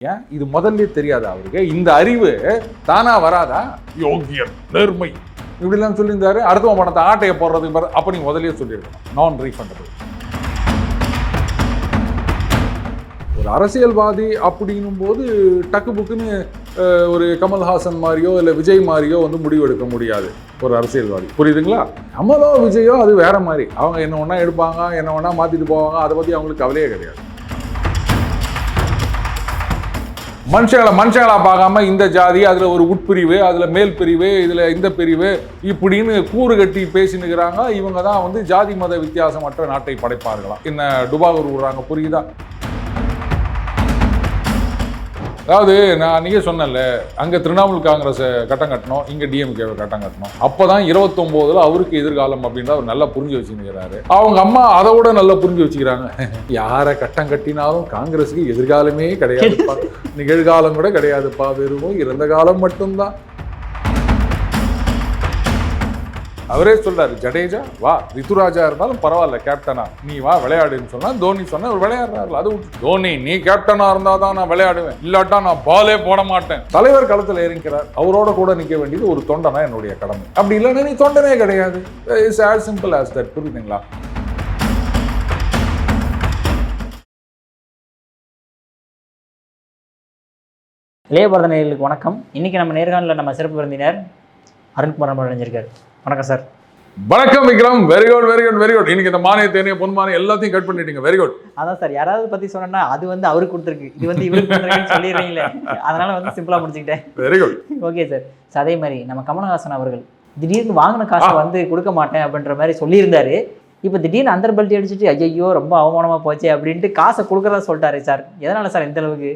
ஏன் இது முதல்ல தெரியாதா அவருக்கு? இந்த அறிவு தானா வராதா? யோகியன், நேர்மை இப்படிலாம் சொல்லியிருந்தாரு. அடுத்த பணத்தை ஆட்டையை போடுறதுக்கு அப்ப நீங்க முதல்லயே சொல்லியிருக்கணும். நான் ரீஃபண்டபிள். ஒரு அரசியல்வாதி அப்படின்னும் போது டக்கு புக்குன்னு ஒரு கமல்ஹாசன் மாதிரியோ இல்லை விஜய் மாதிரியோ வந்து முடிவு எடுக்க முடியாது ஒரு அரசியல்வாதி. புரியுதுங்களா? கமலோ விஜயோ அது வேற மாதிரி. அவங்க என்ன ஒன்றா எடுப்பாங்க, என்ன ஒன்றா மாற்றிட்டு போவாங்க. அதை பற்றி அவங்களுக்கு கவலையே கிடையாது. மனுஷங்களா பார்க்காம இந்த ஜாதி, அதில் ஒரு உட்பிரிவு, அதில் மேல் பிரிவு, இதில் இந்த பிரிவு இப்படின்னு கூறு கட்டி பேசினுக்கிறாங்க. இவங்க தான் வந்து ஜாதி மத வித்தியாசமற்ற நாட்டை படைப்பார்களாம். என்ன டுபாகூர் விடுறாங்க, புரியுதா? அதாவது நான் அன்றைக்கே சொன்னேன்ல, அங்கே திரிணாமுல் காங்கிரஸை கட்டம் கட்டணும், இங்கே டிஎம்கேவை கட்டம் கட்டணும். அப்போ தான் 29 அவருக்கு எதிர்காலம் அப்படின்ற அவர் நல்லா புரிஞ்சு வச்சுக்கிறாரு. அவங்க அம்மா அதை விட நல்லா புரிஞ்சு வச்சுக்கிறாங்க. யாரை கட்டம் கட்டினாலும் காங்கிரஸுக்கு எதிர்காலமே கிடையாதுப்பா, நிகழ்காலம் கூட கிடையாதுப்பா, வெறும் இறந்த காலம் மட்டும்தான். அவரே சொல்றாரு, ஜடேஜா வா, ரித்துராஜா இருந்தாலும் பரவாயில்ல கேப்டனா, நீ வா விளையாடுன்னு சொன்னா தோனி சொன்ன ஒரு விளையாடுறாரு. அது தோனி நீ கேப்டனா இருந்தா தான் நான் விளையாடுவேன், இல்லாட்டா நான் பாலே போட மாட்டேன். தலைவர் களத்தில் இறங்கிறார், அவரோட கூட நிற்க வேண்டியது ஒரு தொண்டனா என்னுடைய கடமை. அப்படி இல்லைன்னா நீ தொண்டனே கிடையாது. It's as simple as that. புரியுதுங்களா? இளையபாரத நேயர்களுக்கு வணக்கம். இன்னைக்கு நம்ம நேர்காணலில் நம்ம சிறப்பு விருந்தினர் அருண்குமார் அடைஞ்சிருக்காரு. வணக்கம் சார். வணக்கம் Vikram. Very good very good very good. இன்னைக்கு இந்த மானிய தேனிய பொன்மானியம் எல்லாத்தையும் கட் பண்ணிட்டீங்க. Very good. அதான் சார், யாராவது பத்தி சொன்னா அது வந்து அவருக்கு கொடுத்துருக்கு, இது வந்து இவருக்கு கொடுத்துருக்குன்னு சொல்லிடுறீங்களே, அதனால வந்து சிம்பிளா முடிச்சுக்கிட்டேன். Very good. Okay sir. அதே மாதிரி நம்ம கமலஹாசன் அவர்கள் திடீர்னு வாங்கின காசை வந்து கொடுக்க மாட்டேன் அப்படின்ற மாதிரி சொல்லியிருந்தாரு. இப்போ திடீர்னு அந்தர் பெல்ட்டி அடிச்சுட்டு ஐயோ ரொம்ப அவமானமா போச்சு அப்படின்ட்டு காசை கொடுக்குறதா சொல்லிட்டாரு சார். எதனால சார் இந்த அளவுக்கு?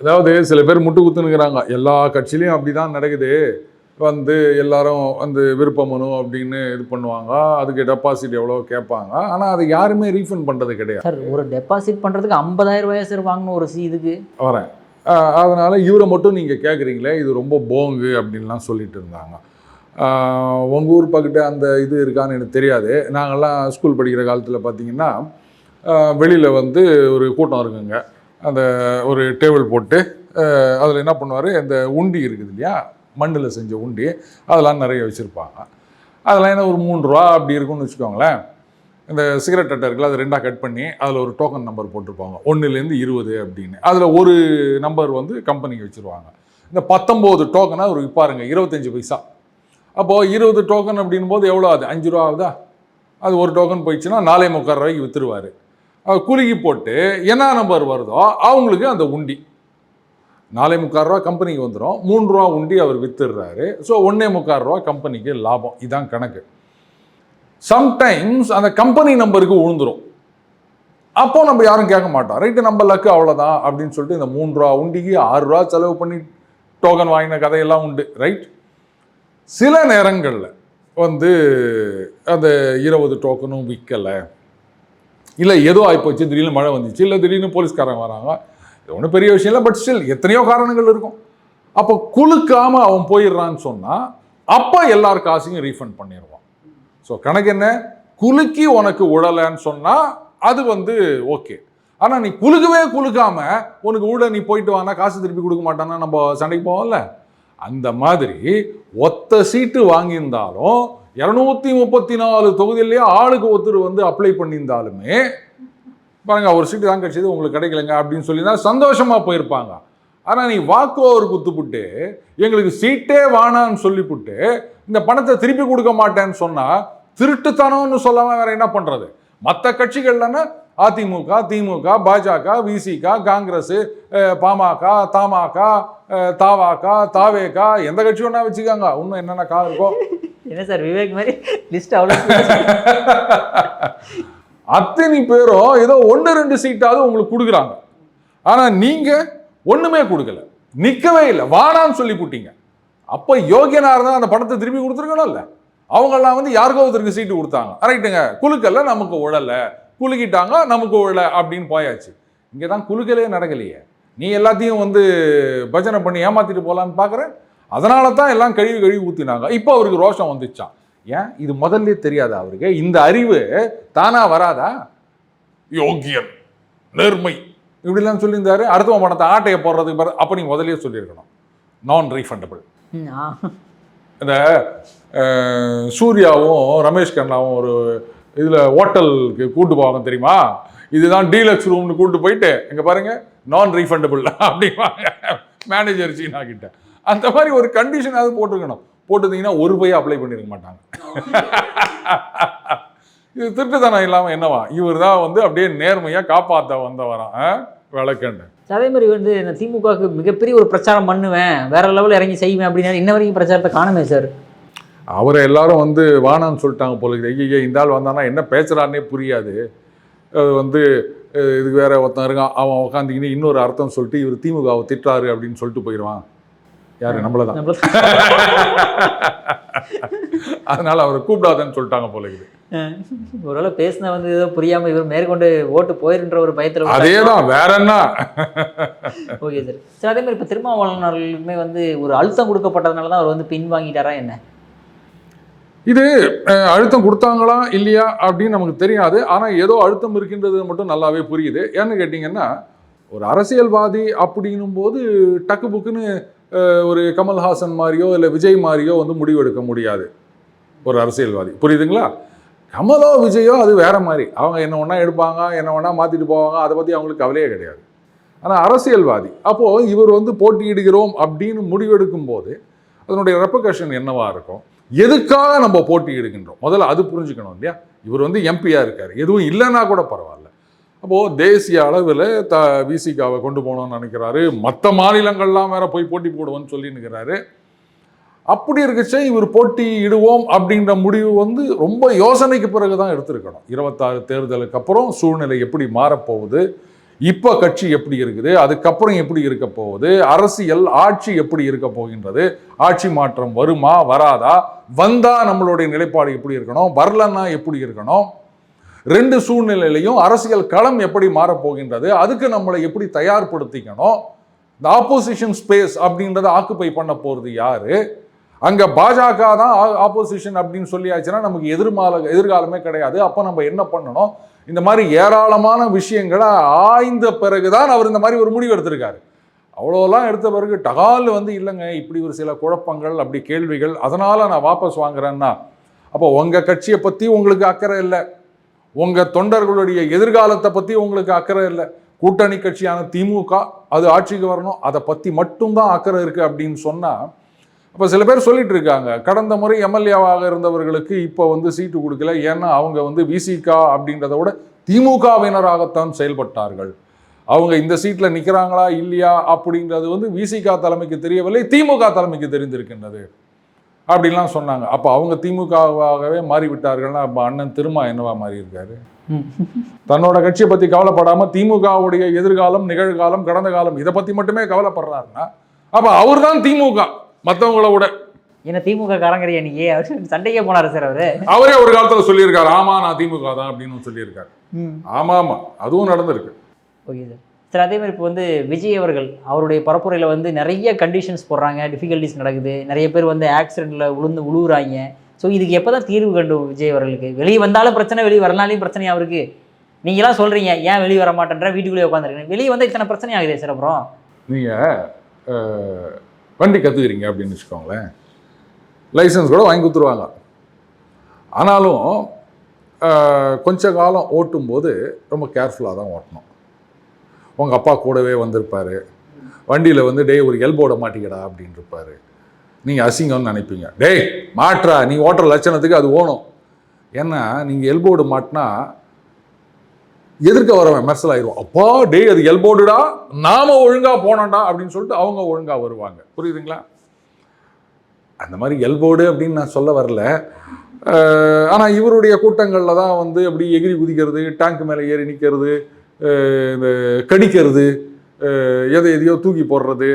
அதாவது சில பேர் முட்டு குத்துனுங்கிறாங்க. எல்லா கட்சியிலையும் அப்படிதான் நடக்குது. வந்து எல்லாரும் வந்து விருப்ப மனு அப்படின்னு இது பண்ணுவாங்க, அதுக்கு டெபாசிட் எவ்வளோ கேட்பாங்க. ஆனால் அதை யாருமே ரீஃபண்ட் பண்ணுறது கிடையாது சார். ஒரு டெபாசிட் பண்ணுறதுக்கு 50,000 ரூபாய் சார் வாங்கணும் ஒரு இதுக்கு வரேன். அதனால் இவரை மட்டும் நீங்கள் கேட்குறீங்களே, இது ரொம்ப போங்கு அப்படின்லாம் சொல்லிட்டு இருந்தாங்க. உங்கள் ஊர் பக்கிட்ட அந்த இது இருக்கான்னு எனக்கு தெரியாது. நாங்கள்லாம் ஸ்கூல் படிக்கிற காலத்தில் பார்த்தீங்கன்னா வெளியில் வந்து ஒரு கூட்டம் இருக்குங்க. அந்த ஒரு டேபிள் போட்டு அதில் என்ன பண்ணுவார், இந்த உண்டி இருக்குது இல்லையா, மண்ணில் செஞ்ச உண்டி, அதெல்லாம் நிறைய வச்சுருப்பாங்க. அதெல்லாம் என்ன ஒரு 3 ரூபா அப்படி இருக்குன்னு வச்சுக்கோங்களேன். இந்த சிகரெட் அட்டை இருக்குல்ல, அது 2ஆக கட் பண்ணி அதில் ஒரு டோக்கன் நம்பர் போட்டிருப்பாங்க, 1லேருந்து 20 அப்படின்னு. அதில் ஒரு நம்பர் வந்து கம்பெனிக்கு வச்சுருவாங்க. இந்த 19 டோக்கனை ஒரு விற்பாருங்க, 25 பைசா. அப்போது 20 டோக்கன் அப்படின் போது எவ்வளோ ஆகுது? 5 ரூபா ஆகுதா? அது ஒரு டோக்கன் போயிடுச்சுன்னா 4.25 ரூபாய்க்கு விற்றுருவார். குலுக்கி போட்டு என்ன நம்பர் வருதோ அவங்களுக்கு அந்த உண்டி 4.25 ரூபா கம்பெனிக்கு வந்துடும். 3 ரூபா உண்டி அவர் வித்துடுறாரு. ஸோ 1.25 ரூபா கம்பெனிக்கு லாபம். இதுதான் கணக்கு. சம்டைம்ஸ் அந்த கம்பெனி நம்பருக்கு விழுந்துடும். அப்போ நம்ம யாரும் கேட்க மாட்டோம், ரைட்டு நம்ம லக்கு அவ்வளோதான் அப்படின்னு சொல்லிட்டு இந்த 3 ரூபா உண்டிக்கு 6 ரூபா செலவு பண்ணி டோக்கன் வாங்கின கதையெல்லாம் உண்டு, ரைட்? சில நேரங்களில் வந்து அந்த 20 டோக்கனும் விற்கலை, இல்லை ஏதோ ஆகிப்போச்சு, திடீர்னு மழை வந்துச்சு, இல்லை திடீர்னு போலீஸ்காரங்க வராங்க, இது ஒன்றும் பெரிய விஷயம் இல்லை, பட் ஸ்டில் எத்தனையோ காரணங்கள் இருக்கும். அப்போ குலுக்காமல் அவன் போயிடுறான்னு சொன்னால் அப்போ எல்லார் காசையும் ரீஃபண்ட் பண்ணிடுவான். ஸோ கணக்கு என்ன, குலுக்கி உனக்கு உழலைன்னு சொன்னால் அது வந்து ஓகே. ஆனால் நீ குலுக்காம உனக்கு உள்ள நீ போயிட்டு வானா காசு திருப்பி கொடுக்க மாட்டான்னா நம்ம சண்டைக்கு போவோம்ல. அந்த மாதிரி ஒத்த சீட்டு வாங்கியிருந்தாலும் 234 தொகுதியிலேயே ஆளுக்கு ஒருத்தர் வந்து அப்ளை பண்ணியிருந்தாலுமே பாருங்க, ஒரு சீட்டு தான் கிடைச்சது உங்களுக்கு கிடைக்கலங்க அப்படின்னு சொல்லி தான் சந்தோஷமா போயிருப்பாங்க. ஆனால் நீ வாக்கோவர் குத்துப்புட்டு எங்களுக்கு சீட்டே வானான்னு சொல்லிவிட்டு இந்த பணத்தை திருப்பி கொடுக்க மாட்டேன்னு சொன்னால் திருட்டுத்தனம்னு சொல்லாமல் வேற என்ன பண்ணுறது? மற்ற கட்சிகள்லன்னா அதிமுக, திமுக, பாஜக, விசிக, காங்கிரஸ், பாமக, தமாக, தாவாக, தாவேகா, எந்த கட்சி ஒன்றா வச்சுக்காங்க. இன்னும் என்னென்ன கா இருக்கோ. என்ன சார் விவேக் மாதிரி லிஸ்ட் அவ்வளோ அத்தனை பேரும் ஏதோ 1-2 சீட்டாவது உங்களுக்கு கொடுக்குறாங்க. ஆனால் நீங்கள் ஒன்றுமே கொடுக்கல, நிற்கவே இல்லை, வானான்னு சொல்லி போட்டீங்க. அப்போ யோகியனாக இருந்தால் அந்த பணத்தை திருப்பி கொடுத்துருக்கணும் இல்லை? அவங்கெல்லாம் வந்து யாருக்கோ ஒருத்தருக்கு சீட்டு கொடுத்தாங்க, ரைட்டுங்க, குலுக்கல்ல நமக்கு உழலை, குலுக்கிட்டாங்க நமக்கு உழலை அப்படின்னு போயாச்சு. இங்கே தான் குலுக்கலே நடக்கலையே. நீ எல்லாத்தையும் வந்து பஜனை பண்ணி ஏமாற்றிட்டு போகலான்னு பார்க்குற. அதனால தான் எல்லாம் கழுவி ஊற்றினாங்க. இப்போ அவருக்கு ரோஷம் வந்துச்சான். ஏன் இது முதல்ல தெரியாதா அவருக்கு? இந்த அறிவு தானா வராதா? யோகியன், நேர்மை இப்படிலாம் சொல்லியிருந்தாரு. அடுத்தவன் பணத்தை ஆட்டையை போடுறதுக்கு பாரு, அப்போ நீங்கள் முதலே சொல்லியிருக்கணும் நான் ரீஃபண்டபிள். இந்த சூர்யாவும் ரமேஷ் கண்ணாவும் ஒரு இதில் ஹோட்டலுக்கு கூட்டு போவாங்க தெரியுமா, இதுதான் டீலக்ஸ் ரூம்னு கூட்டு போயிட்டு இங்கே பாருங்க நான் ரீஃபண்டபிள் அப்படிவாங்க மேனேஜர் சீனா கிட்ட. அந்த மாதிரி ஒரு கண்டிஷனாவது போட்டிருக்கணும். போட்டிருந்தீங்கன்னா ஒரு பையன் அப்ளை பண்ணியிருக்க மாட்டாங்க. இது திருட்டுத்தனம் இல்லாமல் என்னவா, இவர் தான் வந்து அப்படியே நேர்மையாக காப்பாற்ற வந்தவரான் விளக்கண்டு. அதே மாதிரி வந்து இந்த திமுகவுக்கு மிகப்பெரிய ஒரு பிரச்சாரம் பண்ணுவேன், வேற லெவலில் இறங்கி செய்வேன் அப்படின்னா இன்ன வரைக்கும் பிரச்சாரத்தை காணுமே சார். அவரை எல்லாரும் வந்து வானான்னு சொல்லிட்டாங்க போல. ஐயா இந்த ஆள் வந்தானா என்ன பேசுகிறான்னே புரியாது, அது வந்து இதுக்கு வேற ஒருத்தன் இருக்கான், அவன் உட்காந்துக்கின்னு இன்னொரு அர்த்தம் சொல்லிட்டு இவர் திமுகவை திட்டாரு அப்படின்னு சொல்லிட்டு போயிடுவான். யாரு? நம்மள தான். அதனால அவரை கூப்பிடாதன்னு சொல்லிட்டாங்க போல இருக்குது. ஒருவேளை பேசினா வந்து ஏதோ புரியாம இவர் மேற்கொண்டு ஓட்டு போயிருன்ற ஒரு பயத்தில். அதேதான், வேற என்ன. Okay sir. சார் அதே மாதிரி இப்போ திருமாவளவர்களுமே வந்து ஒரு அழுத்தம் கொடுக்கப்பட்டதுனால தான் அவர் வந்து பின்வாங்கிட்டாரா என்ன? இது அழுத்தம் கொடுத்தாங்களா இல்லையா அப்படின்னு நமக்கு தெரியாது. ஆனால் ஏதோ அழுத்தம் இருக்கின்றது மட்டும் நல்லாவே புரியுது. ஏன்னு கேட்டிங்கன்னா, ஒரு அரசியல்வாதி அப்படின்னும் போது டக்கு புக்குன்னு ஒரு கமல்ஹாசன் மாதிரியோ இல்லை விஜய் மாதிரியோ வந்து முடிவெடுக்க முடியாது ஒரு அரசியல்வாதி. புரியுதுங்களா? கமலோ விஜயோ அது வேற மாதிரி, அவங்க என்ன ஒன்றா எடுப்பாங்க, என்ன ஒன்றா மாற்றிட்டு போவாங்க, அதை பற்றி அவங்களுக்கு கவலையே கிடையாது. ஆனால் அரசியல்வாதி அப்போது இவர் வந்து போட்டியிடுகிறோம் அப்படின்னு முடிவெடுக்கும் போது அதனுடைய ரெப்பகஷன் என்னவா இருக்கும், எதுக்காக நம்ம போட்டியிடுகின்றோம், முதல்ல அது புரிஞ்சுக்கணும் இல்லையா. இவர் வந்து எம்பியாக இருக்கார், எதுவும் இல்லைன்னா கூட பரவாயில்ல. அப்போது தேசிய அளவில் விசிகாவை கொண்டு போகணும்னு நினைக்கிறாரு, மற்ற மாநிலங்கள்லாம் வேற போய் போட்டி போடுவோன்னு சொல்லி நிற்கிறாரு. அப்படி இருக்கச்சே இவர் போட்டியிடுவோம் அப்படின்ற முடிவு வந்து ரொம்ப யோசனைக்கு பிறகு தான் எடுத்திருக்கணும். 26 தேர்தலுக்கு அப்புறம் சூழ்நிலை எப்படி மாறப்போகுது, இப்போ கட்சி எப்படி இருக்குது, அதுக்கப்புறம் எப்படி இருக்க போகுது, அரசியல் ஆட்சி எப்படி இருக்க போகின்றது, ஆட்சி மாற்றம் வருமா வராதா, வந்தா நம்மளுடைய நிலைப்பாடு எப்படி இருக்கணும், வரலன்னா எப்படி இருக்கணும், ரெண்டு சூழ்நிலையிலையும் அரசியல் களம் எப்படி மாறப்போகின்றது, அதுக்கு நம்மளை எப்படி தயார்படுத்திக்கணும், இந்த ஆப்போசிஷன் ஸ்பேஸ் அப்படின்றத ஆக்குப்பை பண்ண போகிறது யாரு, அங்கே பாஜக தான் ஆப்போசிஷன் அப்படின்னு சொல்லியாச்சுன்னா நமக்கு எதிர்காலமே கிடையாது. அப்போ நம்ம என்ன பண்ணணும், இந்த மாதிரி ஏராளமான விஷயங்களை ஆய்ந்த பிறகுதான் அவர் இந்த மாதிரி ஒரு முடிவு எடுத்திருக்காரு. அவ்வளோலாம் எடுத்த பிறகு டகால் வந்து இல்லைங்க இப்படி ஒரு சில குழப்பங்கள் அப்படி கேள்விகள், அதனால் நான் வாபஸ் வாங்குறேன்னா, அப்போ உங்கள் கட்சியை பற்றி உங்களுக்கு அக்கறை இல்லை, உங்கள் தொண்டர்களுடைய எதிர்காலத்தை பற்றி உங்களுக்கு அக்கறை இல்லை, கூட்டணி கட்சியான திமுக அது ஆட்சிக்கு வரணும், அதை பற்றி மட்டும்தான் அக்கறை இருக்குது அப்படின்னு சொன்னால், அப்போ சில பேர் சொல்லிட்டு இருக்காங்க கடந்த முறை எம்எல்ஏவாக இருந்தவர்களுக்கு இப்போ வந்து சீட்டு கொடுக்கல, ஏன்னா அவங்க வந்து விசிகா அப்படின்றத விட திமுகவினராகத்தான் செயல்பட்டார்கள், அவங்க இந்த சீட்டில் நிற்கிறாங்களா இல்லையா அப்படின்றது வந்து விசிகா தலைமைக்கு தெரியவில்லை, திமுக தலைமைக்கு தெரிந்திருக்கின்றது அப்படின்லாம் சொன்னாங்க. அப்போ அவங்க திமுகவாகவே மாறிவிட்டார்கள்னா அப்போ அண்ணன் திருமா என்னவா மாறி இருக்காரு? தன்னோட கட்சியை பற்றி கவலைப்படாமல் திமுகவுடைய எதிர்காலம் நிகழ்காலம் கடந்த காலம் இதை பற்றி மட்டுமே கவலைப்படுறாருன்னா அப்போ அவர் தான் திமுக மற்றவங்கள விட. ஏன்னா திமுக காரங்கறியா நீங்க சண்டைக்கே போனாரு சார் அவரே ஒரு காலத்தில் சொல்லியிருக்காரு, ஆமா நான் திமுக தான் அப்படின்னு சொல்லியிருக்காரு. ஆமா ஆமா அதுவும் நடந்திருக்கு. Okay sir. சார் அதே மாதிரி இப்போ வந்து விஜய் அவர்கள் அவருடைய பரப்புரையில் வந்து நிறைய கண்டிஷன்ஸ் போடுறாங்க, டிஃபிகல்ட்டிஸ் நடக்குது, நிறைய பேர் வந்து ஆக்சிடென்ட்டில் உழுவுறாங்க. ஸோ இதுக்கு எப்போ தான் தீர்வு கண்டு விஜய் அவர்களுக்கு? வெளியே வந்தாலும் பிரச்சனை, வெளியே வரனாலையும் பிரச்சனை அவருக்கு. நீங்களாம் சொல்கிறீங்க ஏன் வெளியே வர மாட்டேன்ற, வீட்டுக்குள்ளேயே உட்காந்துருக்கேன், வெளியே வந்து இத்தனை பிரச்சனை ஆகுதே சார். அப்புறம் நீங்கள் வண்டி கற்றுக்கிறீங்க அப்படின்னு வச்சுக்கோங்களேன், லைசன்ஸ் கூட வாங்கி கொடுத்துருவாங்க. ஆனாலும் கொஞ்ச காலம் ஓட்டும்போது ரொம்ப கேர்ஃபுல்லாக தான் ஓட்டணும். உங்கள் அப்பா கூடவே வந்திருப்பார், வண்டியில் வந்து டே ஒரு எல்போட மாட்டிக்கடா அப்படின்னு இருப்பார், நீங்கள் அசிங்கம்னு நினைப்பீங்க, டேய் மாற்றா நீ ஓட்டுற லட்சணத்துக்கு அது ஓணும். ஏன்னா நீங்கள் எல்போர்டு மாட்டினா எதிர்க்க வரவன் மெர்சல் ஆயிடுவோம், அப்பா டே அது எல்போர்டுடா நாம ஒழுங்காக போனோம்டா அப்படின்னு சொல்லிட்டு அவங்க ஒழுங்காக வருவாங்க. புரியுதுங்களா? அந்த மாதிரி எல்போர்டு அப்படின்னு நான் சொல்ல வரல. ஆனால் இவருடைய கூட்டங்களில் தான் வந்து அப்படி எகிரி குதிக்கிறது, டேங்க் மேலே ஏறி நிற்கிறது, இந்த கடிக்கிறது, எதையோ தூக்கி போடுறது,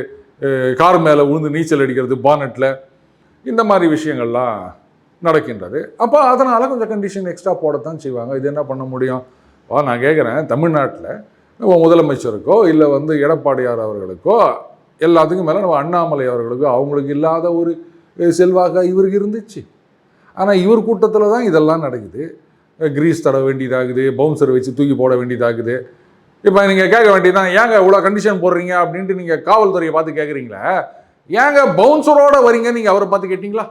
கார் மேலே விழுந்து நீச்சல் அடிக்கிறது பானட்டில், இந்த மாதிரி விஷயங்கள்லாம் நடக்கின்றது. அப்போ அதனால் கொஞ்சம் கண்டிஷன் எக்ஸ்ட்ரா போடத்தான் செய்வாங்க. இது என்ன பண்ண முடியும்? நான் கேட்குறேன், தமிழ்நாட்டில் முதலமைச்சருக்கோ இல்லை வந்து எடப்பாடியார் அவர்களுக்கோ எல்லாத்துக்கும் மேலே நம்ம அண்ணாமலை அவர்களுக்கோ அவங்களுக்கு இல்லாத ஒரு செல்வாக்கு இவருக்கு இருந்துச்சு. ஆனால் இவர் கூட்டத்தில் தான் இதெல்லாம் நடக்குது. கிரீஸ் தட வேண்டியதாகுது, பவுன்சர் வச்சு தூக்கி போட வேண்டியதாகுது, இப்போ நீங்கள் கேட்க வேண்டியதுதான், ஏங்க இவ்வளோ கண்டிஷன் போடுறீங்க அப்படின்ட்டு நீங்கள் காவல்துறையை பார்த்து கேட்குறீங்களா? ஏங்க பவுன்சரோட வரீங்க நீங்கள் அவரை பார்த்து கேட்டீங்களா?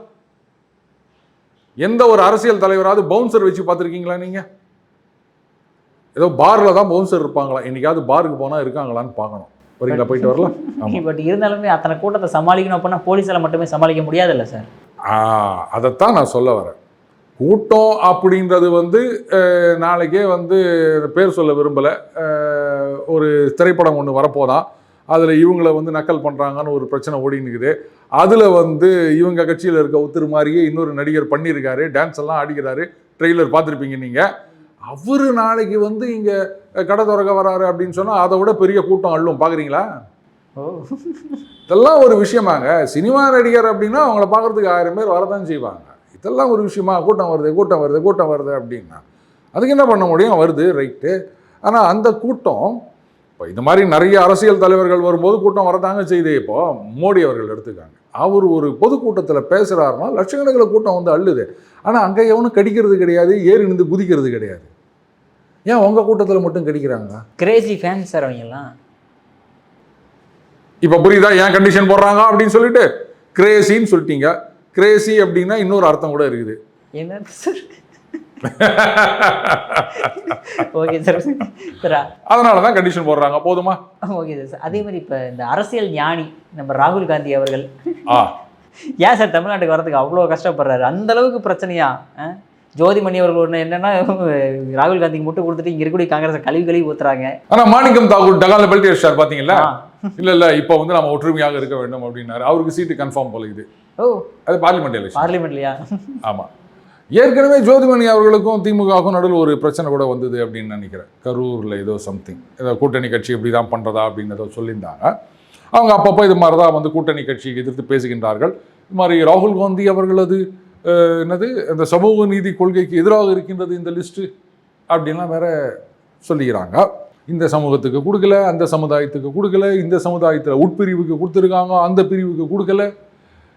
எந்த ஒரு அரசியல் தலைவராவது பவுன்சர் வச்சு பார்த்துருக்கீங்களா நீங்கள்? ஏதோ பாரில் தான் பவுன்சர் இருப்பாங்களா? இன்னைக்காவது பாருக்கு போனால் இருக்காங்களான்னு பார்க்கணும். வரீங்களா? போயிட்டு வரலாம். பட் இருந்தாலுமே அத்தனை கூட்டத்தை சமாளிக்கணும் அப்படின்னா போலீஸால் மட்டுமே சமாளிக்க முடியாதுல்ல சார்? அதைத்தான் நான் சொல்ல வரேன். கூட்டம் அப்படின்றது வந்து நாளைக்கே வந்து பேர் சொல்ல விரும்பலை, ஒரு திரைப்படம் ஒன்று வரப்போதான், அதில் இவங்களை வந்து நக்கல் பண்ணுறாங்கன்னு ஒரு பிரச்சனை ஓடினுக்குது. அதில் வந்து இவங்க கட்சியில் இருக்க ஒருத்தர் மாதிரியே இன்னொரு நடிகர் பண்ணியிருக்காரு, டான்ஸ் எல்லாம் ஆடிக்கிறாரு, ட்ரெய்லர் பார்த்துருப்பீங்க நீங்கள். அவர் நாளைக்கு வந்து இங்கே கடை திறக்க வராரு அப்படின்னு சொன்னால் அதை விட பெரிய கூட்டம் அள்ளும். பார்க்குறீங்களா? இதெல்லாம் ஒரு விஷயமாங்க. சினிமா நடிகர் அப்படின்னா அவங்கள பார்க்குறதுக்கு 1000 பேர் வரதான் செய்வாங்க. இதெல்லாம் ஒரு விஷயமா? கூட்டம் வருது கூட்டம் வருது கூட்டம் வருது அப்படின்னா அதுக்கு என்ன பண்ண முடியும்? வருது, ரைட்டு. ஆனால் அந்த கூட்டம் இப்போ இந்த மாதிரி நிறைய அரசியல் தலைவர்கள் வரும்போது கூட்டம் வரதாங்க செய்யுது. இப்போ மோடி அவர்கள் எடுத்துக்காங்க, அவர் ஒரு பொதுக்கூட்டத்தில் பேசுகிறாருன்னா லட்சக்கணக்கில் கூட்டம் வந்து அள்ளுது. ஆனால் அங்கே எவனும் கடிக்கிறது கிடையாது, ஏறி நின்று குதிக்கிறது கிடையாது. ஏன் உங்கள் கூட்டத்தில் மட்டும் கடிக்கிறாங்க? கிரேசி ஃபேன்ஸ் சார் அவங்கெல்லாம். இப்போ புரியுதா ஏன் கண்டிஷன் போடுறாங்க அப்படின்னு சொல்லிட்டு? கிரேசின்னு சொல்லிட்டீங்க. கிரேசி அப்படின்னா இன்னொரு அர்த்தம் கூட இருக்குது. என்ன சார்? Okay sir. அதனால தான் கண்டிஷன் போடுறாங்க. போதுமா? Okay sir. அதே மாதிரி இப்போ இந்த அரசியல் ஞானி நம்ம ராகுல் காந்தி அவர்கள் ஏன் சார் தமிழ்நாட்டுக்கு வரதுக்கு அவ்வளோ கஷ்டப்படுறாரு? அந்த அளவுக்கு பிரச்சனையா? ஜோதிமணி அவர்கள் ஒன்று என்னன்னா, ராகுல் காந்திக்கு முட்டு கொடுத்துட்டு இங்கே இருக்கக்கூடிய காங்கிரஸ் கழுவி ஊத்துறாங்க. ஆனால் மாணிக்கம் தாக்கூர் டகால பெல்ட் அடிச்சார் பார்த்தீங்களா? இல்லை இப்போ வந்து நம்ம ஒற்றுமையாக இருக்க வேண்டும் அப்படின்னாரு. அவருக்கு சீட்டு கன்ஃபார்ம் போல இது. அது பார்லிமெண்ட் எலெக்ஷன். பார்லிமெண்ட்லையா? ஆமாம். ஏற்கனவே ஜோதிமணி அவர்களுக்கும் திமுகவுக்கும் நடுவில் ஒரு பிரச்சனை கூட வந்தது அப்படின்னு நினைக்கிறேன். கரூரில் ஏதோ சம்திங், ஏதோ கூட்டணி கட்சி இப்படி தான் பண்ணுறதா அப்படின்னு ஏதோ சொல்லியிருந்தாங்க. அவங்க அப்பப்போ இது மாதிரி தான் வந்து கூட்டணி கட்சிக்கு எதிர்த்து பேசுகின்றார்கள். இது மாதிரி ராகுல் காந்தி அவர்களது என்னது இந்த சமூக நீதி கொள்கைக்கு எதிராக இருக்கின்றது இந்த லிஸ்ட்டு அப்படின்லாம் வேற சொல்லிக்கிறாங்க. இந்த சமூகத்துக்கு கொடுக்கல, அந்த சமுதாயத்துக்கு கொடுக்கல, இந்த சமுதாயத்தில் உட்பிரிவுக்கு கொடுத்துருக்காங்க, அந்த பிரிவுக்கு கொடுக்கல.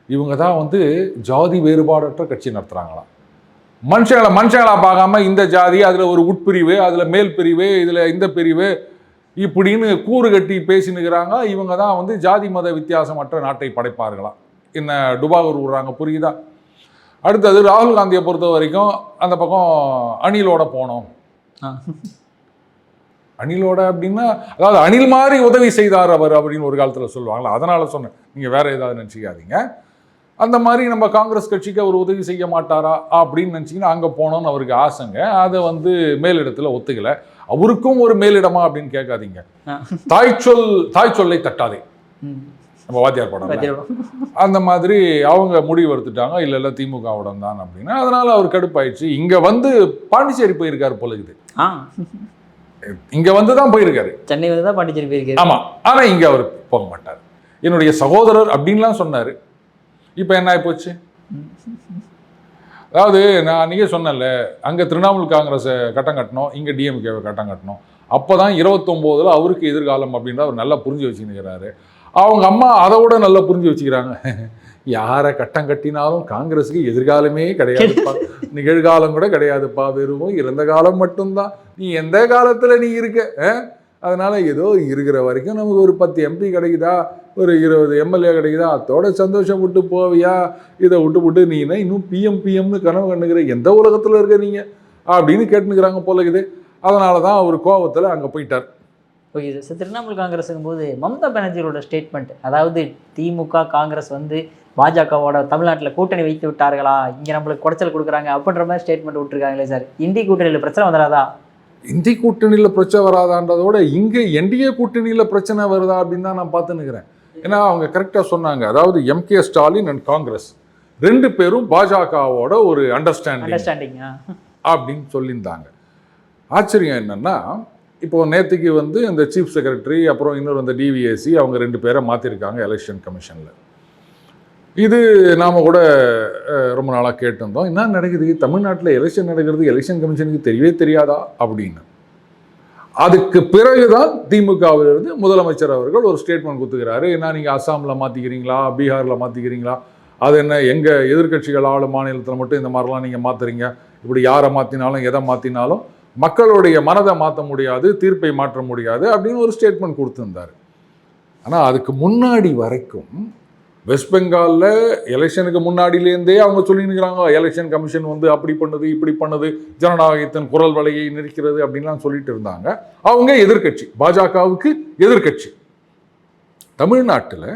இவங்க தான் வந்து ஜாதி வேறுபாடற்ற கட்சி நடத்துகிறாங்களாம். மனுஷங்களா பார்க்காம இந்த ஜாதி, அதில் ஒரு உட்பிரிவு, அதில் மேல் பிரிவு, இதில் இந்த பிரிவு இப்படின்னு கூறு கட்டி பேசினுக்கிறாங்க. இவங்க தான் வந்து ஜாதி மத வித்தியாசமற்ற நாட்டை படைப்பார்களாம். என்ன டுபாகூர் விடுறாங்க, புரியுதா? அடுத்தது ராகுல் காந்தியை பொறுத்த வரைக்கும் அந்த பக்கம் அணிலோட போனோம். அணிலோட அப்படின்னா அதாவது அணில் மாதிரி உதவி செய்தார் அவர் அப்படின்னு ஒரு காலத்தில் சொல்லுவாங்களா, அதனால சொன்னேன். நீங்கள் வேற ஏதாவது நினச்சிக்காதீங்க. அந்த மாதிரி நம்ம காங்கிரஸ் கட்சிக்கு அவர் உதவி செய்ய மாட்டாரா அப்படின்னு நினச்சிங்கன்னா அங்கே போனோன்னு அவருக்கு ஆசைங்க. அதை வந்து மேலிடத்தில் ஒத்துக்கலை. அவருக்கும் ஒரு மேலிடமா அப்படின்னு கேட்காதீங்க. தாய் சொல்லை தட்டாதே, நம்ம வாத்தியார் படம் அந்த மாதிரி அவங்க முடிவு எடுத்துட்டாங்க. இல்லை திமுகவுடன் தான் அப்படின்னு. அதனால அவர் கடுப்பாயிடுச்சு. இங்கே வந்து பாண்டிச்சேரி போயிருக்காரு போல இருக்குது. இங்கே வந்து தான் போயிருக்காரு, சென்னை வந்து தான் பாண்டிச்சேரி போயிருக்காரு. ஆமாம். ஆனால் இங்கே அவர் போக மாட்டார். என்னுடைய சகோதரர் அப்படின்லாம் சொன்னார். இப்போ என்ன ஆகிப்போச்சு? அதாவது நான் அன்றைக்கே சொன்னேன்ல, அங்கே திரிணாமுல் காங்கிரஸை கட்டம் கட்டணும், இங்கே டிஎம்கேவை கட்டம் கட்டணும். அப்போ தான் 29 அவருக்கு எதிர்காலம் அப்படின்ற அவர் நல்லா புரிஞ்சு வச்சுக்கிறாரு. அவங்க அம்மா அதை விட நல்லா புரிஞ்சு வச்சுக்கிறாங்க. யாரை கட்டம் கட்டினாலும் காங்கிரஸுக்கு எதிர்காலமே கிடையாதுப்பா, நிகழ்காலம் கூட கிடையாதுப்பா, வெறும் இறந்த காலம் மட்டும்தான். நீ எந்த காலத்தில் நீ இருக்க, அதனால ஏதோ இருக்கிற வரைக்கும் நமக்கு ஒரு 10 எம்பி கிடைக்குதா, ஒரு 20 எம்எல்ஏ கிடைக்குதா, அதோட சந்தோஷப்பட்டு போவியா? இதை விட்டு நீ என்ன இன்னும் பிஎம்னு கனவு கண்டுக்கிற, எந்த உலகத்தில் இருக்க நீங்கள் அப்படின்னு கேட்டுனுக்கிறாங்க போல இருக்குது. அதனால தான் அவர் கோபத்தில் அங்கே போயிட்டார். Okay sir. திரிணாமுல் காங்கிரஸுங்கும் போது மம்தா பானர்ஜியோட ஸ்டேட்மெண்ட், அதாவது திமுக காங்கிரஸ் வந்து பாஜகவோட தமிழ்நாட்டில் கூட்டணி வைத்து விட்டார்களா, இங்கே நம்மளுக்கு குடைச்சல் கொடுக்குறாங்க அப்படின்ற மாதிரி ஸ்டேட்மெண்ட் விட்டுருக்காங்களே சார். இந்திய கூட்டணியில் பிரச்சனை வந்துடாதா? இந்திய கூட்டணியில் பிரச்சனை வராதான்றதோட இங்கே என்டிஏ கூட்டணியில் பிரச்சனை வருதா அப்படின்னு தான் நான் பார்த்துன்னுக்கிறேன். ஏன்னா அவங்க கரெக்டாக சொன்னாங்க, அதாவது எம்கே ஸ்டாலின் அண்ட் காங்கிரஸ் 2 பேரும் பாஜகவோட ஒரு அண்டர்ஸ்டாண்டிங் அப்படின்னு சொல்லியிருந்தாங்க. ஆச்சரியம் என்னன்னா, இப்போ நேற்றுக்கு வந்து இந்த சீஃப் செக்ரட்டரி அப்புறம் இன்னொரு இந்த டிவிஎஸ்சி அவங்க 2 பேரை மாற்றிருக்காங்க எலெக்ஷன் கமிஷனில். இது நாம் கூட ரொம்ப நாளாக கேட்டிருந்தோம், என்ன நடக்குது தமிழ்நாட்டில் எலெக்ஷன் நடக்கிறது எலெக்ஷன் கமிஷனுக்கு தெரியவே தெரியாதா அப்படின்னு. அதுக்கு பிறகுதான் திமுகவிலிருந்து முதலமைச்சர் அவர்கள் ஒரு ஸ்டேட்மெண்ட் கொடுத்துக்கிறாரு. என்ன நீங்கள் அஸ்ஸாமில் மாற்றிக்கிறீங்களா, பீகாரில் மாற்றிக்கிறீங்களா, அது என்ன எங்கள் எதிர்கட்சிகள் ஆளும் மாநிலத்தில் மட்டும் இந்த மாதிரிலாம் நீங்கள் மாற்றுறீங்க, இப்படி யாரை மாற்றினாலும் எதை மாற்றினாலும் மக்களுடைய மனதை மாற்ற முடியாது, தீர்ப்பை மாற்ற முடியாது அப்படின்னு ஒரு ஸ்டேட்மெண்ட் கொடுத்துருந்தார். ஆனால் அதுக்கு முன்னாடி வரைக்கும் வெஸ்ட் பெங்காலில் எலெக்ஷனுக்கு முன்னாடியிலேருந்தே அவங்க சொல்லியிருக்கிறாங்க, எலெக்ஷன் கமிஷன் வந்து அப்படி பண்ணுது இப்படி பண்ணுது, ஜனநாயகத்தின் குரல் வலையை நிற்கிறது அப்படின்லாம் சொல்லிட்டு இருந்தாங்க. அவங்க எதிர்க்கட்சி, பாஜகவுக்கு எதிர்க்கட்சி. தமிழ்நாட்டில்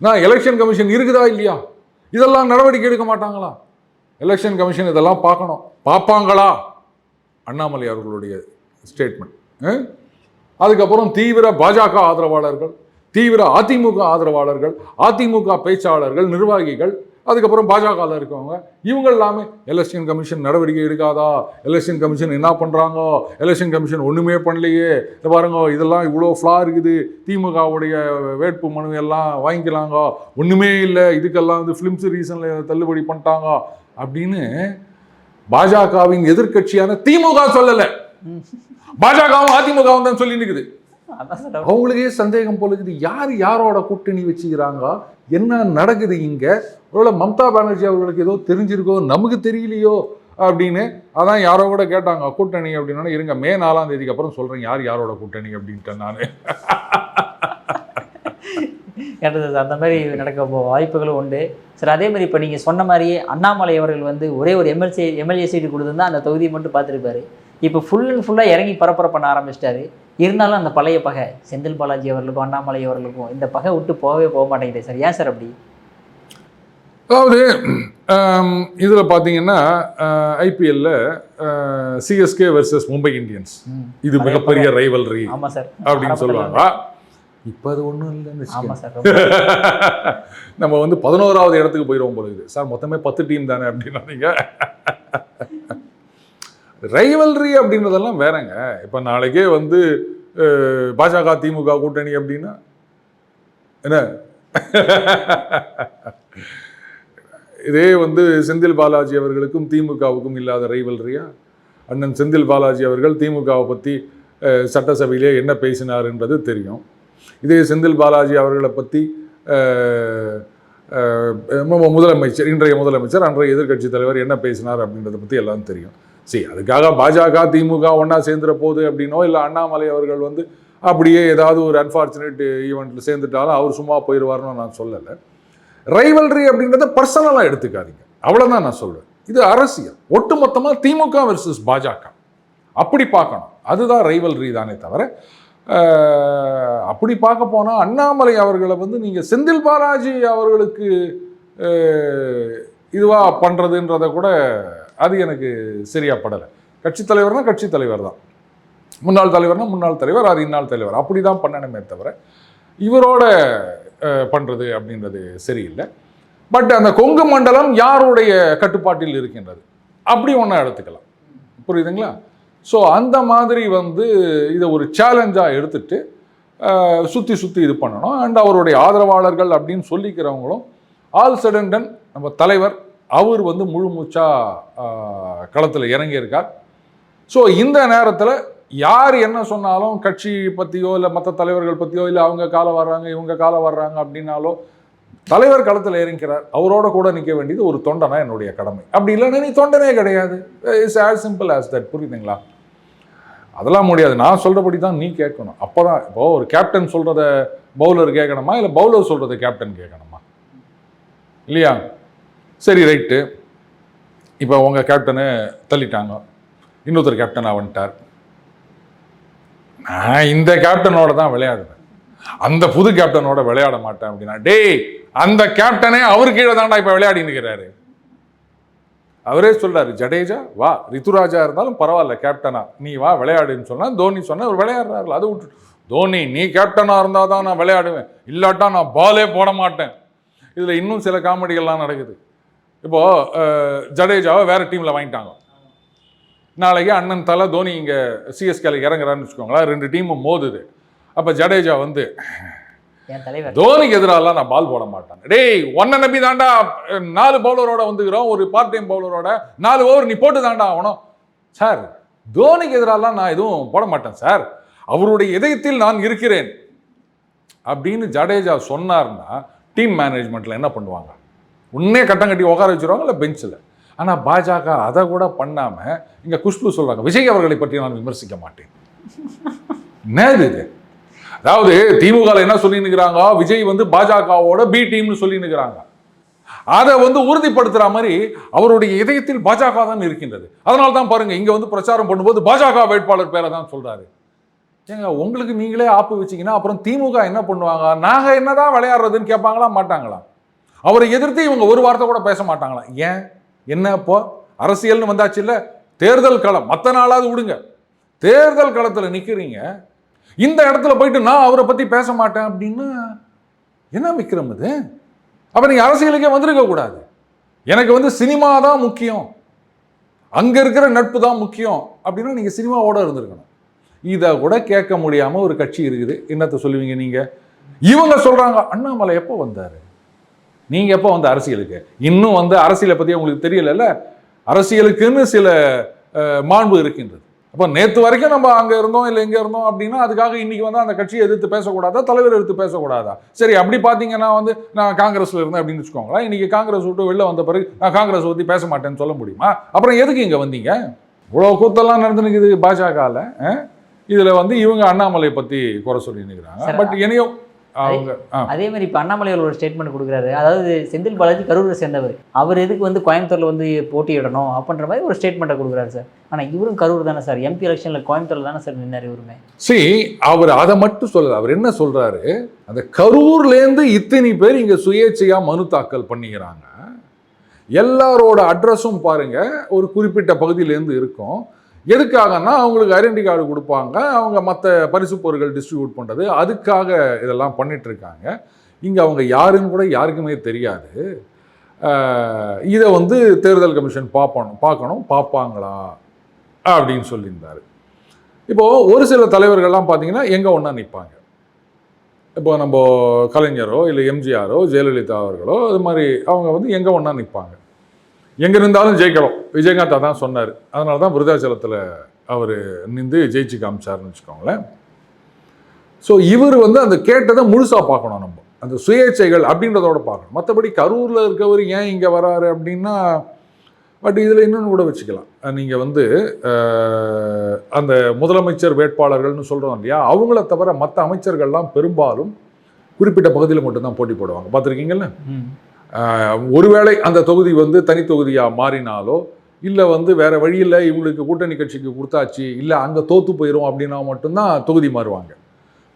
நான் எலெக்ஷன் கமிஷன் இருக்குதா இல்லையா, இதெல்லாம் நடவடிக்கை எடுக்க மாட்டாங்களா? எலெக்ஷன் கமிஷன் இதெல்லாம் பார்க்கணும், பார்ப்பாங்களா? அண்ணாமலை அவர்களுடைய ஸ்டேட்மெண்ட். அதுக்கப்புறம் தீவிர பாஜக ஆதரவாளர்கள், தீவிர அதிமுக ஆதரவாளர்கள், அதிமுக பேச்சாளர்கள், நிர்வாகிகள், அதுக்கப்புறம் பாஜகவில் இருக்கவங்க, இவங்க எல்லாமே எலெக்ஷன் கமிஷன் நடவடிக்கை எடுக்காதா, எலெக்ஷன் கமிஷன் என்ன பண்ணுறாங்க, எலெக்ஷன் கமிஷன் ஒன்றுமே பண்ணலையே, இதை பாருங்க இதெல்லாம் இவ்வளோ ஃப்ளா இருக்குது, திமுகவுடைய வேட்பு மனு எல்லாம் வாங்கிக்கலாங்க, ஒன்றுமே இல்லை, இதுக்கெல்லாம் வந்து ஃபிலிம் சீரீஸில் தள்ளுபடி பண்ணிட்டாங்க அப்படின்னு பாஜகவின் எதிர்க்கட்சியான திமுக சொல்லலை, பாஜகவும் அதிமுகவும் தான் சொல்லி நிற்குது. அவங்களுக்கே சந்தேகம் போல இருக்குது, யார் யாரோட கூட்டணி வச்சுக்கிறாங்க, என்ன நடக்குது இங்க, ஒருவேளை மம்தா பானர்ஜி அவர்களுக்கு ஏதோ தெரிஞ்சிருக்கோ நமக்கு தெரியலையோ அப்படின்னு. அதான் யாரோ கூட கேட்டாங்க கூட்டணி அப்படின்னா, இருங்க மே 4ஆம் தேதிக்கு அப்புறம் சொல்றேன் யார் யாரோட கூட்டணி அப்படின்ட்டு நான். அந்த மாதிரி நடக்க வாய்ப்புகளும் உண்டு சார். அதே மாதிரி இப்போ நீங்கள் சொன்ன மாதிரியே அண்ணாமலை அவர்கள் வந்து ஒரே ஒரு எம்எல்ஏ சீட்டு கொடுத்துருந்தா அந்த தொகுதியை மட்டும் பார்த்துருப்பாரு. இப்போ ஃபுல் அண்ட் ஃபுல்லாக இறங்கி பரப்புரை பண்ண ஆரம்பிச்சிட்டாரு. இருந்தாலும் அந்த பழைய பகை செந்தில் பாலாஜி அவர்களுக்கும் அண்ணாமலை அவர்களுக்கும் இந்த பகை விட்டு போகவே போக மாட்டேங்குது சார். ஏன் சார் அப்படி? அதாவது இதில் பார்த்தீங்கன்னா ஐபிஎல்ல சிஎஸ்கே வெர்சஸ் மும்பை இந்தியன்ஸ், இது மிகப்பெரிய ரைவல்ரி அப்படின்னு சொல்லுவாங்க. இப்போ அது ஒன்றும் இல்லைன்னு நம்ம வந்து 11வது இடத்துக்கு போயிடுவோம் போல இருக்குது சார். மொத்தமே 10 டீம் தானே அப்படின்னா நீங்கள் ரைவல்ரி அப்படின்றதெல்லாம் வேறங்க. இப்போ நாளைக்கே வந்து பாஜக திமுக கூட்டணி அப்படின்னா என்ன, இதே வந்து செந்தில் பாலாஜி அவர்களுக்கும் திமுகவுக்கும் இல்லாத ரைவல்ரியா? அண்ணன் செந்தில் பாலாஜி அவர்கள் திமுகவை பற்றி சட்டசபையிலே என்ன பேசினார் என்பது தெரியும். இதே செந்தில் பாலாஜி அவர்களை பற்றி முதலமைச்சர், இன்றைய முதலமைச்சர், அன்றைய எதிர்க்கட்சி தலைவர் என்ன பேசினார் அப்படின்றத பற்றி எல்லாம் தெரியும். சரி, அதுக்காக பாஜக திமுக ஒன்றா சேர்ந்துட போகுது அப்படின்னோ, இல்லை அண்ணாமலை அவர்கள் வந்து அப்படியே ஏதாவது ஒரு அன்ஃபார்ச்சுனேட் ஈவெண்ட்டில் சேர்ந்துட்டாலும் அவர் சும்மா போயிடுவார்னு நான் சொல்லலை. ரைவல்ரி அப்படின்றத பர்சனலாக எடுத்துக்காதீங்க, அவ்வளோதான் நான் சொல்கிறேன். இது அரசியல், ஒட்டுமொத்தமாக திமுக வெர்சஸ் பாஜக அப்படி பார்க்கணும். அதுதான் ரைவல்ரி தானே தவிர, அப்படி பார்க்க போனால் அண்ணாமலை அவர்களை வந்து நீங்கள் செந்தில் பாலாஜி அவர்களுக்கு இதுவாக பண்ணுறதுன்றதை கூட அது எனக்கு சரியாக படலை. கட்சி தலைவர்னா கட்சி தலைவர் தான், முன்னாள் தலைவர்னா முன்னாள் தலைவர், அது இன்னாள் தலைவர், அப்படி தான் பண்ணணுமே தவிர இவரோட பண்ணுறது அப்படின்றது சரியில்லை. பட் அந்த கொங்கு மண்டலம் யாருடைய கட்டுப்பாட்டில் இருக்கின்றது அப்படி ஒன்றா எடுத்துக்கலாம், புரியுதுங்களா? ஸோ அந்த மாதிரி வந்து இதை ஒரு சேலஞ்சாக எடுத்துட்டு சுற்றி சுற்றி இது பண்ணணும். அண்ட் அவருடைய ஆதரவாளர்கள் அப்படின்னு சொல்லிக்கிறவங்களும் ஆல் சடன் டன் நம்ம தலைவர் அவர் வந்து முழு மூச்சாக களத்தில் இறங்கியிருக்கார். ஸோ இந்த நேரத்தில் யார் என்ன சொன்னாலும் கட்சி பற்றியோ இல்லை மற்ற தலைவர்கள் பற்றியோ இல்லை அவங்க காலம் வர்றாங்க இவங்க காலம் வர்றாங்க அப்படின்னாலோ தலைவர் களத்தில் இறங்கிறார், அவரோட கூட நிற்க வேண்டியது ஒரு தொண்டனா என்னுடைய கடமை. அப்படி இல்லைன்னா நீ தொண்டனே கிடையாது. It's as simple as that. புரியுதுங்களா? அதெல்லாம் முடியாது. நான் சொல்கிறபடி தான் நீ கேட்கணும். அப்போ தான் இப்போது ஒரு கேப்டன் சொல்கிறத பவுலர் கேட்கணுமா, இல்லை பவுலர் சொல்கிறத கேப்டன் கேட்கணுமா? இல்லையா? சரி, ரைட்டு. இப்போ உங்கள் கேப்டனை தள்ளிட்டாங்க, இன்னொருத்தர் கேப்டனாக வந்துட்டார். நான் இந்த கேப்டனோட தான் விளையாடுவேன், அந்த புது கேப்டனோட விளையாட மாட்டேன் அப்படின்னா, டேய் அந்த கேப்டனே அவர் கீழே தான்டா இப்போ விளையாடின்னு இருக்கிறாரு. அவரே சொல்றாரு, ஜடேஜா வா, ரித்துராஜா இருந்தாலும் பரவாயில்ல கேப்டனா நீ வா விளையாடுன்னு சொன்னா, தோனி சொன்னா அவர் விளையாடுறாரு. அதை விட்டு தோனி நீ கேப்டனா இருந்தால் தான் நான் விளையாடுவேன், இல்லாட்டா நான் பாலே போட மாட்டேன். இதில் இன்னும் சில காமெடிகள்லாம் நடக்குது. இப்போது ஜடேஜாவை வேறு டீமில் வாங்கிட்டாங்க. நாளைக்கு அண்ணன் தலை தோனி இங்கே சிஎஸ்கேல இறங்குறான்னு வச்சுக்கோங்களேன், 2 டீமும் மோதுது. அப்போ ஜடேஜா வந்து தோனிக்கு எதிராலாம் நான் பால் போட மாட்டேன். டேய் ஒன்ன நம்பி தாண்டா 4 பவுலரோட வந்துக்கிறோம், ஒரு பார்ட் டைம் பவுலரோட 4 ஓவர் நீ போட்டு தாண்டா ஆகணும். சார் தோனிக்கு எதிராலாம் நான் எதுவும் போட மாட்டேன் சார், அவருடைய இதயத்தில் நான் இருக்கிறேன் அப்படின்னு ஜடேஜா சொன்னார்னா டீம் மேனேஜ்மெண்ட்டில் என்ன பண்ணுவாங்க? உன்னே கட்டம் கட்டி உட்கார வச்சுருவாங்க, இல்லை பெஞ்சில். ஆனால் பாஜக அதை கூட பண்ணாமல் இங்கே குஷ்பு சொல்கிறாங்க, விஜய் அவர்களை பற்றி நான் விமர்சிக்க மாட்டேன். என்னது இது? அதாவது திமுக என்ன சொல்லினுக்கிறாங்க, விஜய் வந்து பாஜகவோட பி டீம்னு சொல்லினுக்கிறாங்க. அதை வந்து உறுதிப்படுத்துற மாதிரி அவருடைய இதயத்தில் பாஜக தான் இருக்கின்றது. அதனால தான் பாருங்க இங்க வந்து பிரச்சாரம் பண்ணும்போது பாஜக வேட்பாளர் பேரை தான் சொல்றாரு. ஏங்க உங்களுக்கு நீங்களே ஆப்பு வச்சீங்கன்னா அப்புறம் திமுக என்ன பண்ணுவாங்க? நாங்க என்னதான் விளையாடுறதுன்னு கேட்பாங்களா மாட்டாங்களா? அவரை எதிர்த்து இவங்க ஒரு வார்த்தை கூட பேச மாட்டாங்களா? ஏன் என்ன இப்போ அரசியல்னு வந்தாச்சு இல்ல, தேர்தல் களம் மற்ற நாளாவது விடுங்க, தேர்தல் களத்தில் நிற்கிறீங்க, இந்த இடத்துல போயிட்டு நான் அவரை பற்றி பேச மாட்டேன் அப்படின்னா என்ன விக்ரம் இது? அப்போ நீங்கள் அரசியலுக்கே வந்திருக்க கூடாது. எனக்கு வந்து சினிமா தான் முக்கியம், அங்கே இருக்கிற நட்பு தான் முக்கியம் அப்படின்னா நீங்கள் சினிமாவோட இருந்திருக்கணும். இதை கூட கேட்க முடியாமல் ஒரு கட்சி இருக்குது. என்னத்தை சொல்லுவீங்க நீங்கள்? இவங்க சொல்கிறாங்க அண்ணாமலை எப்போ வந்தார், நீங்கள் எப்போ வந்த அரசியலுக்கு? இன்னும் வந்து அரசியலை பற்றி உங்களுக்கு தெரியல. அரசியலுக்குன்னு சில மாண்பு இருக்கின்றது. அப்போ நேற்று வரைக்கும் நம்ம அங்கே இருந்தோம் இல்லை எங்கே இருந்தோம் அப்படின்னா அதுக்காக இன்னைக்கு வந்து அந்த கட்சியை எதிர்த்து பேசக்கூடாதா, தலைவர் எதிர்த்து பேசக்கூடாதா? சரி, அப்படி பார்த்தீங்கன்னா வந்து நான் காங்கிரஸில் இருந்தேன் அப்படின்னு வச்சுக்கோங்களேன். இன்னைக்கு காங்கிரஸ் விட்டு வெளில வந்த பிறகு நான் காங்கிரஸ் பற்றி பேச மாட்டேன்னு சொல்ல முடியுமா? அப்புறம் எதுக்கு இங்கே வந்தீங்க? இவ்வளோ கூத்தெல்லாம் நடந்துனுக்குது பாஜகவில். இதில் வந்து இவங்க அண்ணாமலை பற்றி குறை சொல்லி நிற்கிறாங்க. பட் என்னையோ அவங்க அதே மாதிரி இப்போ அண்ணாமலை ஒரு ஸ்டேட்மெண்ட் கொடுக்குறாரு. அதாவது செந்தில் பாலாஜி கரூரை சேர்ந்தவர், அவர் எதுக்கு வந்து கோயம்புத்தூரில் வந்து போட்டியிடணும் அப்படின்ற மாதிரி ஒரு ஸ்டேட்மெண்ட்டை கொடுக்குறாரு சார். ஆனால் இவரும் கரூர் தானே சார், எம்பி எலெக்ஷனில் கோயம்புத்தூரில் தானே சார் நின்னார் இவருமே. அவர் அதை மட்டும் சொல்லல. அவர் என்ன சொல்றாரு, அந்த கரூர்லேருந்து இத்தனை பேர் இங்கே சுயேட்சையா மனு தாக்கல் பண்ணிக்கிறாங்க, எல்லாரோட அட்ரஸும் பாருங்க ஒரு குறிப்பிட்ட பகுதியிலேருந்து இருக்கும். எதுக்காகனா அவங்களுக்கு ஐடென்டி கார்டு கொடுப்பாங்க, அவங்க மற்ற பரிசு பொருட்கள் டிஸ்ட்ரிபியூட் பண்ணுறது, அதுக்காக இதெல்லாம் பண்ணிட்டு இருக்காங்க. இங்கே அவங்க யாருன்னு கூட யாருக்குமே தெரியாது. இதை வந்து தேர்தல் கமிஷன் பார்ப்பாங்களா அப்படின்னு சொல்லியிருந்தார். இப்போது ஒரு சில தலைவர்கள்லாம் பார்த்தீங்கன்னா எங்கே ஒன்றா நிற்பாங்க. இப்போ நம்ம கலைஞரோ இல்லை எம்ஜிஆரோ ஜெயலலிதா அவர்களோ அது மாதிரி அவங்க வந்து எங்கே ஒன்றா நிற்பாங்க. எங்கே இருந்தாலும் ஜெயிக்கலாம். விஜயகாந்த் தான் சொன்னார். அதனால தான் விருதாச்சலத்தில் அவர் நின்று ஜெயிச்சு காமிச்சார்னு வச்சுக்கோங்களேன். ஸோ இவர் வந்து அந்த கேட்டதை முழுசாக பார்க்கணும். நம்ம அந்த சுயேட்சைகள் அப்படின்றதோட பார்க்கணும். மற்றபடி கரூரில் இருக்கவர் ஏன் இங்கே வராரு அப்படின்னா, பட் இதில் இன்னொன்று கூட வச்சுக்கலாம். நீங்கள் வந்து அந்த முதலமைச்சர் வேட்பாளர்கள்னு சொல்கிறோம் இல்லையா, அவங்கள தவிர மற்ற அமைச்சர்கள்லாம் பெரும்பாலும் குறிப்பிட்ட பகுதியில் மட்டும்தான் போட்டி போடுவாங்க. பார்த்துருக்கீங்கல்ல? ஒருவேளை அந்த தொகுதி வந்து தனி தொகுதியாக மாறினாலோ இல்லை வந்து வேற வழியில் இவங்களுக்கு கூட்டணி கட்சிக்கு கொடுத்தாச்சு இல்லை அங்கே தோற்று போயிடும் அப்படின்னா மட்டும்தான் தொகுதி மாறுவாங்க.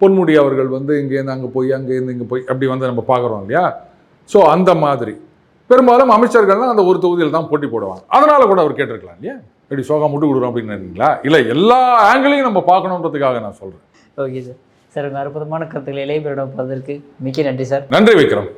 பொன்முடி அவர்கள் வந்து இங்கேருந்து அங்கே போய் அங்கேருந்து இங்கே போய் அப்படி வந்து நம்ம பார்க்குறோம் இல்லையா. ஸோ அந்த மாதிரி பெரும்பாலும் அமைச்சர்கள்லாம் அந்த ஒரு தொகுதியில் தான் போட்டி போடுவாங்க. அதனால கூட அவர் கேட்டிருக்கலாம் இல்லையா, எப்படி சோகா முட்டு கொடுக்குறோம் அப்படின்னு நினைக்கிறீங்களா? இல்லை, எல்லா ஆங்கிளையும் நம்ம பார்க்கணுன்றதுக்காக நான் சொல்கிறேன். Okay sir. சார், அற்புதமான கருத்துக்களை இளைய பேரிடம் பார்ப்பதற்கு மிக்க நன்றி சார். நன்றி விக்ரம்.